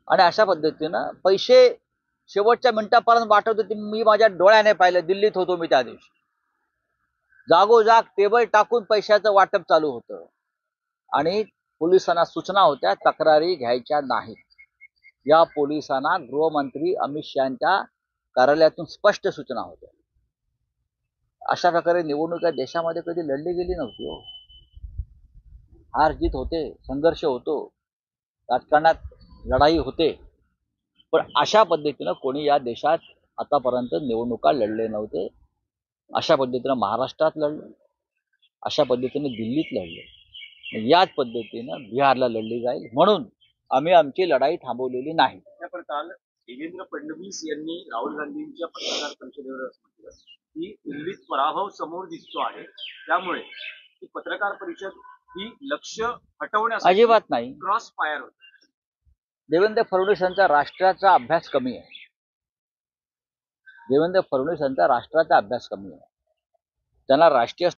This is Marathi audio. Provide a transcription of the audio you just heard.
आणि अशा पद्धतीनं पैसे शेवटच्या मिनिटापर्यंत वाटत होते. मी माझ्या डोळ्याने पाहिलं, दिल्लीत होतो मी त्या दिवशी. जागोजाग टेबल टाकून पैशाचं वाटप चालू होतं आणि पोलिसांना सूचना होत्या तक्रारी घ्यायच्या नाहीत. या पोलिसांना गृहमंत्री अमित शहाच्या कार्यालयातून स्पष्ट सूचना होत्या. अशा प्रकारे निवडणुका देशामध्ये कधी लढली गेली नव्हती हो. हार जीत होते, संघर्ष होतो, राजकारणात लढाई होते, पण अशा पद्धतीनं कोणी या देशात आतापर्यंत निवडणुका लढले नव्हते. अशा पद्धतीनं महाराष्ट्रात लढले, अशा पद्धतीनं दिल्लीत लढले, याच पद्धतीनं बिहारला लढली जाईल म्हणून आम्ही आमची लढाई थांबवलेली नाही. काल देवेंद्र फडणवीस यांनी राहुल गांधींच्या पत्रकार परिषदेवर म्हटलं की दिल्लीत पराभव समोर दिसतो आहे, त्यामुळे ही पत्रकार परिषद ही लक्ष हटवण्यासाठी अजिबात नाही. क्रॉस फायर होत. देवेंद्र फडणवीस यांचा राष्ट्राचा अभ्यास कमी आहे. देवेंद्र फडणवीस यांचा राष्ट्राचा अभ्यास कमी आहे. त्यांना राष्ट्रीय